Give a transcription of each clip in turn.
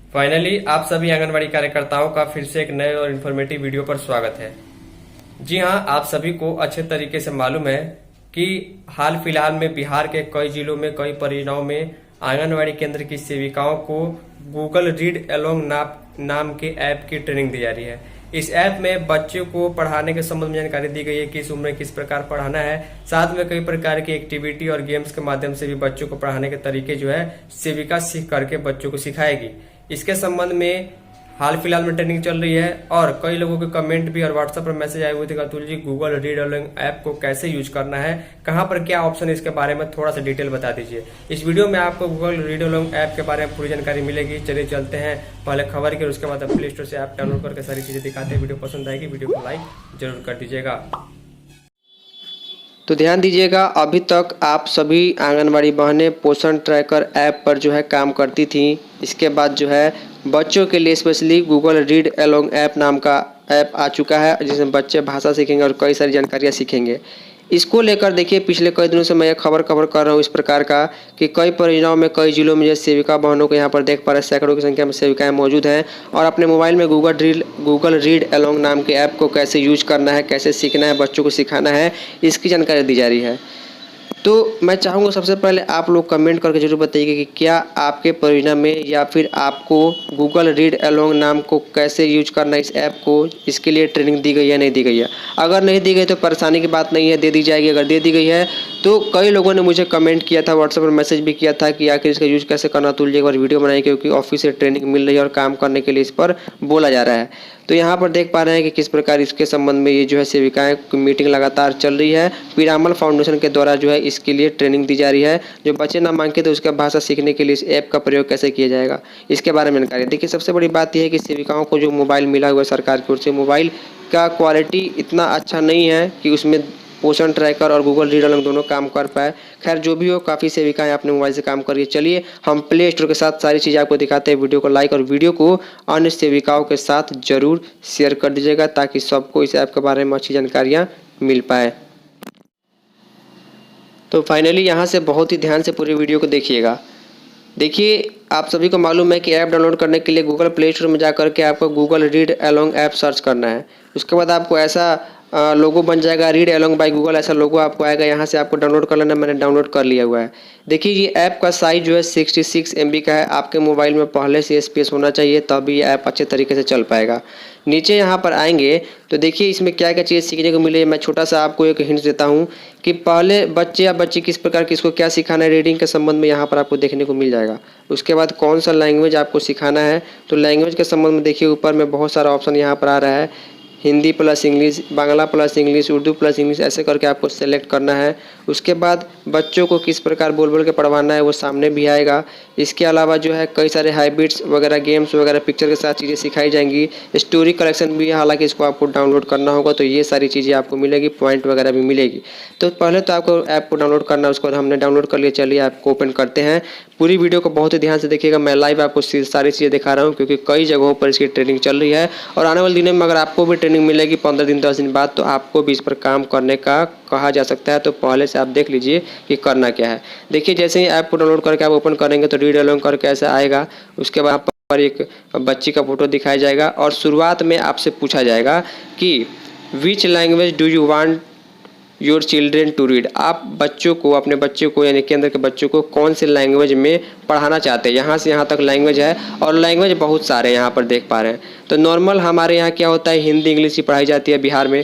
Finally आप सभी आंगनबाड़ी कार्यकर्ताओं का फिर से एक नए और इन्फॉर्मेटिव वीडियो पर स्वागत है। जी हां, आप सभी को अच्छे तरीके से मालूम है कि हाल फिलहाल में बिहार के कई जिलों में कई परियोजनाओं में आंगनबाड़ी केंद्र की सेविकाओं को गूगल रीड अलोंग नाम के ऐप की ट्रेनिंग दी जा रही है। इस ऐप में बच्चों को पढ़ाने के संबंध में जानकारी दी गई है कि इस उम्र में किस प्रकार पढ़ाना है। साथ में कई प्रकार की एक्टिविटी और गेम्स के माध्यम से भी बच्चों को पढ़ाने के तरीके जो है सेविका सीख करके बच्चों को सिखाएगी। इसके संबंध में हाल फिलहाल में ट्रेनिंग चल रही है और कई लोगों के कमेंट भी और व्हाट्सएप पर मैसेज आए हुए थे कि Atul ji Google read along app को कैसे यूज करना है, कहां पर क्या ऑप्शन है, इसके बारे में थोड़ा सा डिटेल बता दीजिए। इस वीडियो में आपको गूगल रीड अलोंग ऐप के बारे में पूरी जानकारी मिलेगी। चलिए चलते हैं पहले खबर की और उसके बाद प्ले स्टोर से ऐप डाउनलोड करके सारी चीजें दिखाते हैं। वीडियो पसंद आएगी वीडियो को लाइक जरूर कर दीजिएगा। तो ध्यान दीजिएगा, अभी तक आप सभी आंगनबाड़ी बहनें पोषण ट्रैकर ऐप पर जो है काम करती थी। इसके बाद जो है बच्चों के लिए specially Google read along app नाम का ऐप आ चुका है, जिसमें बच्चे भाषा सीखेंगे और कई सारी जानकारियाँ सीखेंगे। इसको लेकर देखिए पिछले कई दिनों से मैं खबर कर रहा हूँ इस प्रकार का कि कई परियोजनाओं में कई जिलों में जैसे सेविका बहनों को यहाँ पर देख पा रहे हैं, सैकड़ों की संख्या में सेविकाएं मौजूद हैं और अपने मोबाइल में गूगल रीड अलोंग नाम के ऐप को कैसे यूज करना है, कैसे सीखना है, बच्चों को सिखाना है, इसकी जानकारी दी जा रही है। तो मैं चाहूँगा सबसे पहले आप लोग कमेंट करके जरूर बताइए कि क्या आपके परियोजना में या फिर आपको गूगल रीड अलोंग नाम को कैसे यूज करना है, इस ऐप को, इसके लिए ट्रेनिंग दी गई है नहीं दी गई है। अगर नहीं दी गई तो परेशानी की बात नहीं है, दे दी जाएगी। अगर दे दी गई है तो कई लोगों ने मुझे कमेंट किया था, व्हाट्सएप पर मैसेज भी किया था कि आखिर इसका यूज कैसे करना, तुल जी एक बार वीडियो बनाई, क्योंकि ऑफिस से ट्रेनिंग मिल रही है और काम करने के लिए इस पर बोला जा रहा है। तो यहाँ पर देख पा रहे हैं कि किस प्रकार इसके संबंध में ये जो है सेविकाएं की मीटिंग लगातार चल रही है। पीरामल फाउंडेशन के द्वारा जो है इसके लिए ट्रेनिंग दी जा रही है। जो बच्चे ना मांगे तो उसका भाषा सीखने के लिए इस ऐप का प्रयोग कैसे किया जाएगा, इसके बारे में जानकारी। देखिए सबसे बड़ी बात यह है कि सेविकाओं को जो मोबाइल मिला हुआ है सरकार की ओर से, मोबाइल का क्वालिटी इतना अच्छा नहीं है कि उसमें पोषण ट्रैकर और गूगल रीड अलोंग दोनों काम कर पाए। खैर जो भी हो, काफ़ी सेविकाएं अपने मोबाइल से काम कर रही है। चलिए हम प्ले स्टोर के साथ सारी चीज़ें आपको दिखाते हैं। वीडियो को लाइक और वीडियो को अन्य सेविकाओं के साथ जरूर शेयर कर दीजिएगा ताकि सबको इस ऐप के बारे में अच्छी जानकारियाँ मिल पाए। तो फाइनली यहाँ से बहुत ही ध्यान से पूरी वीडियो को देखिएगा। देखिए आप सभी को मालूम है कि ऐप डाउनलोड करने के लिए गूगल प्ले स्टोर में जा करके आपको Google read along app search करना है। उसके बाद आपको ऐसा लोगो बन जाएगा, रीड अलोंग बाय गूगल, ऐसा लोगो आपको आएगा। यहाँ से आपको डाउनलोड कर लेना, मैंने डाउनलोड कर लिया हुआ है। देखिए ये ऐप का साइज जो है 66 MB का है। आपके मोबाइल में पहले से स्पेस होना चाहिए, तभी ये ऐप अच्छे तरीके से चल पाएगा। नीचे यहाँ पर आएंगे तो देखिए इसमें क्या क्या चीज़ें सीखने को मिले। मैं छोटा सा आपको एक हिंट देता हूँ कि पहले बच्चे या बच्ची किस प्रकार किसको क्या सिखाना है, रीडिंग के संबंध में यहाँ पर आपको देखने को मिल जाएगा। उसके बाद कौन सा लैंग्वेज आपको सिखाना है, तो लैंग्वेज के संबंध में देखिए ऊपर में बहुत सारा ऑप्शन यहाँ पर आ रहा है। Hindi plus English, Bangla plus English, Urdu plus English, ऐसे करके आपको सेलेक्ट करना है। उसके बाद बच्चों को किस प्रकार बोल बोल के पढ़वाना है वो सामने भी आएगा। इसके अलावा जो है कई सारे हाइब्रिड्स वगैरह, गेम्स वगैरह, पिक्चर के साथ चीज़ें सिखाई जाएंगी। स्टोरी कलेक्शन भी है, हालांकि इसको आपको डाउनलोड करना होगा, तो ये सारी चीज़ें आपको मिलेगी, पॉइंट वगैरह भी मिलेगी। तो पहले तो आपको ऐप को डाउनलोड करना है, उसको हमने डाउनलोड कर लिया। चलिए ऐप को ओपन करते हैं। पूरी वीडियो को बहुत ही ध्यान से देखिएगा, मैं लाइव आपको सारी चीज़ें दिखा रहा हूँ क्योंकि कई जगहों पर इसकी ट्रेनिंग चल रही है और आने वाले दिनों में अगर आपको भी ट्रेनिंग मिलेगी 15 दिन 10 दिन बाद, तो आपको भी इस पर काम करने का कहा जा सकता है। तो पहले से आप देख लीजिए कि करना क्या है। देखिए जैसे ही ऐप को डाउनलोड करके आप ओपन करेंगे तो रीड अलोंग करके ऐसा आएगा। उसके बाद पर एक बच्ची का फोटो दिखाया जाएगा और शुरुआत में आपसे पूछा जाएगा कि which language do you want your children to read. आप बच्चों को, अपने बच्चों को यानी केंद्र के बच्चों को कौन से लैंग्वेज में पढ़ाना चाहते हैं। यहाँ से यहाँ तक लैंग्वेज है और लैंग्वेज बहुत सारे यहाँ पर देख पा रहे हैं। तो नॉर्मल हमारे यहाँ क्या होता है, हिंदी इंग्लिश ही पढ़ाई जाती है बिहार में।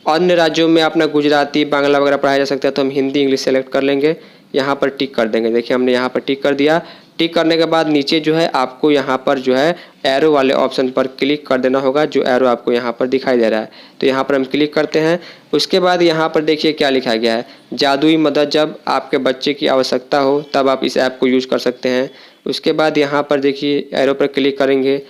अन्य राज्यों में अपना गुजराती, बांग्ला वगैरह पढ़ाया जा सकता है, तो हम हिंदी इंग्लिश सेलेक्ट कर लेंगे, यहाँ पर टिक कर देंगे। देखिए हमने यहाँ पर टिक कर दिया। टिक करने के बाद नीचे जो है आपको यहाँ पर जो है एरो वाले ऑप्शन पर क्लिक कर देना होगा, जो एरो आपको यहाँ पर दिखाई दे रहा है। तो यहाँ पर हम क्लिक करते हैं। उसके बाद यहाँ पर देखिए क्या लिखा गया है, जादुई मदद, जब आपके बच्चे की आवश्यकता हो तब आप इस ऐप को यूज़ कर सकते हैं। उसके बाद यहाँ पर देखिए एरो पर क्लिक करेंगे।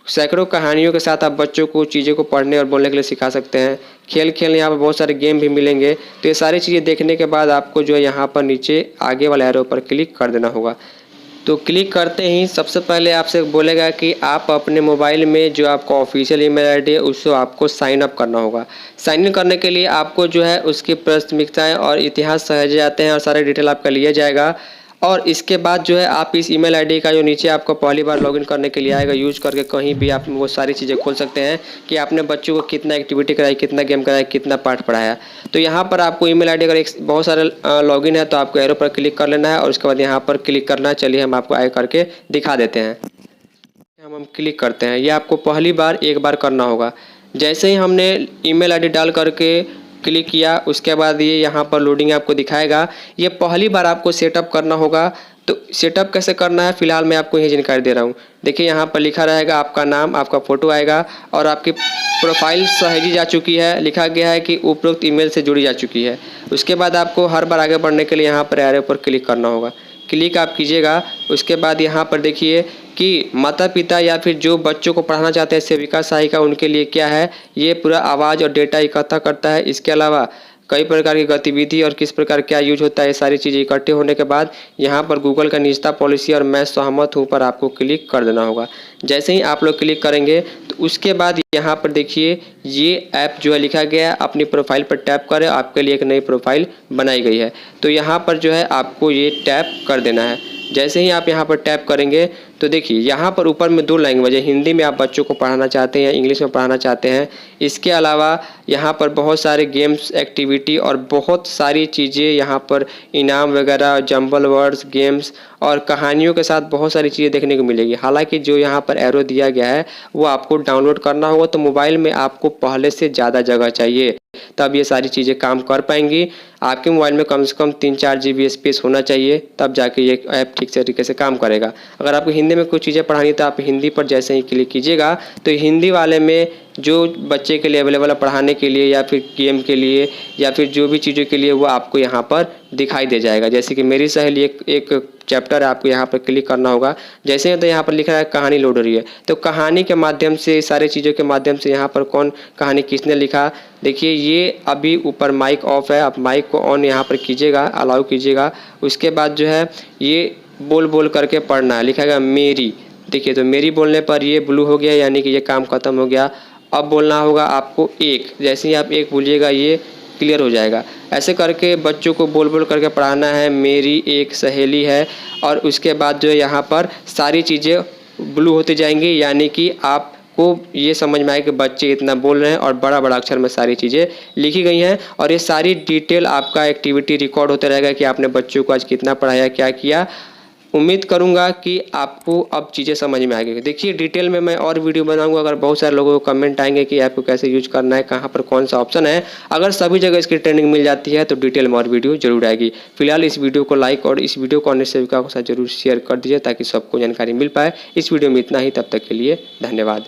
सैकड़ों कहानियों के साथ आप बच्चों को चीज़ों को पढ़ने और बोलने के लिए सिखा सकते हैं। खेल खेलने यहाँ पर बहुत सारे गेम भी मिलेंगे। तो ये सारी चीज़ें देखने के बाद आपको जो है यहाँ पर नीचे आगे वाले एरो पर क्लिक कर देना होगा। तो क्लिक करते ही सबसे पहले आपसे बोलेगा कि आप अपने मोबाइल में जो आपका ऑफिशियल ईमेल आईडी है उसको आपको साइन अप करना होगा। साइन इन करने के लिए आपको जो है उसकी प्राथमिकताएं और इतिहास सहेजे जाते हैं और सारे डिटेल आपका लिया जाएगा। और इसके बाद जो है आप इस ईमेल आईडी का जो नीचे आपको पहली बार लॉगिन करने के लिए आएगा, यूज करके कहीं भी आप वो सारी चीज़ें खोल सकते हैं कि आपने बच्चों को कितना एक्टिविटी कराई, कितना गेम कराया, कितना पाठ पढ़ाया। तो यहाँ पर आपको ईमेल आईडी अगर एक बहुत सारे लॉगिन है तो आपको एरो पर क्लिक कर लेना है और उसके बाद यहाँ पर क्लिक करना है। चलिए हम आपको आगे करके दिखा देते हैं। हम क्लिक करते हैं, ये आपको पहली बार एक बार करना होगा। जैसे ही हमने ईमेल आईडी डाल करके क्लिक किया उसके बाद ये यहाँ पर लोडिंग आपको दिखाएगा। ये पहली बार आपको सेटअप करना होगा। तो सेटअप कैसे करना है फिलहाल मैं आपको यही जानकारी दे रहा हूँ। देखिए यहाँ पर लिखा रहेगा आपका नाम, आपका फ़ोटो आएगा और आपकी प्रोफाइल सहेजी जा चुकी है, लिखा गया है कि उपरोक्त ईमेल से जुड़ी जा चुकी है। उसके बाद आपको हर बार आगे बढ़ने के लिए यहाँ पर एरो पर क्लिक करना होगा। क्लिक आप कीजिएगा। उसके बाद यहाँ पर देखिए कि माता पिता या फिर जो बच्चों को पढ़ाना चाहते हैं सेविका सहायिका, उनके लिए क्या है, ये पूरा आवाज़ और डेटा इकट्ठा करता है। इसके अलावा कई प्रकार की गतिविधि और किस प्रकार क्या यूज होता है, ये सारी चीज़ें इकट्ठे होने के बाद यहाँ पर गूगल का निजता पॉलिसी और मैं सहमत हूँ पर आपको क्लिक कर देना होगा। जैसे ही आप लोग क्लिक करेंगे तो उसके बाद यहाँ पर देखिए ये ऐप जो है लिखा गया है, अपनी प्रोफाइल पर टैप करें, आपके लिए एक नई प्रोफाइल बनाई गई है। तो यहाँ पर जो है आपको ये टैप कर देना है। जैसे ही आप यहाँ पर टैप करेंगे तो देखिए यहाँ पर ऊपर में 2 लैंग्वेज है, हिंदी में आप बच्चों को पढ़ाना चाहते हैं या इंग्लिश में पढ़ाना चाहते हैं। इसके अलावा यहाँ पर बहुत सारे गेम्स, एक्टिविटी और बहुत सारी चीज़ें यहाँ पर इनाम वगैरह, जंबल वर्ड्स, गेम्स और कहानियों के साथ बहुत सारी चीज़ें देखने को मिलेगी। हालांकि जो यहाँ पर एरो दिया गया है वो आपको डाउनलोड करना होगा, तो मोबाइल में आपको पहले से ज़्यादा जगह चाहिए तब ये सारी चीज़ें काम कर पाएंगी। आपके मोबाइल में कम से कम 3-4 GB स्पेस होना चाहिए, तब जाके ये ऐप ठीक से तरीके से काम करेगा। अगर आपको हिंदी में कुछ चीज़ें पढ़ानी तो आप हिंदी पर जैसे ही क्लिक कीजिएगा तो हिंदी वाले में जो बच्चे के लिए अवेलेबल है पढ़ाने के लिए या फिर गेम के लिए या फिर जो भी चीज़ों के लिए वो आपको यहाँ पर दिखाई दे जाएगा। जैसे कि मेरी सहेली एक चैप्टर है, आपको यहाँ पर क्लिक करना होगा। जैसे तो यहाँ पर लिखा है कहानी लोड हो रही है, तो कहानी के माध्यम से, सारी चीज़ों के माध्यम से यहाँ पर कौन कहानी किसने लिखा, देखिए ये अभी ऊपर माइक ऑफ है, आप माइक को ऑन यहाँ पर कीजिएगा, अलाउ कीजिएगा। उसके बाद जो है ये बोल बोल करके पढ़ना है, लिखा गया मेरी। देखिए तो मेरी बोलने पर ये ब्लू हो गया, यानी कि ये काम खत्म हो गया। अब बोलना होगा आपको एक, जैसे ही आप एक बोलिएगा ये क्लियर हो जाएगा। ऐसे करके बच्चों को बोल बोल करके पढ़ाना है, मेरी एक सहेली है। और उसके बाद जो है यहाँ पर सारी चीज़ें ब्लू होती जाएंगी, यानी कि आपको ये समझ में आए कि बच्चे इतना बोल रहे हैं और बड़ा बड़ा अक्षर में सारी चीज़ें लिखी गई हैं। और ये सारी डिटेल आपका एक्टिविटी रिकॉर्ड होता रहेगा कि आपने बच्चों को आज कितना पढ़ाया, क्या किया। उम्मीद करूंगा कि आपको अब चीज़ें समझ में आ गई। देखिए डिटेल में मैं और वीडियो बनाऊंगा। अगर बहुत सारे लोगों को कमेंट आएंगे कि ऐप को कैसे यूज करना है, कहां पर कौन सा ऑप्शन है, अगर सभी जगह इसकी ट्रेनिंग मिल जाती है तो डिटेल में और वीडियो जरूर आएगी। फिलहाल इस वीडियो को लाइक और इस वीडियो को अन्य सेविका के साथ जरूर शेयर कर दीजिए ताकि सबको जानकारी मिल पाए। इस वीडियो में इतना ही, तब तक के लिए धन्यवाद।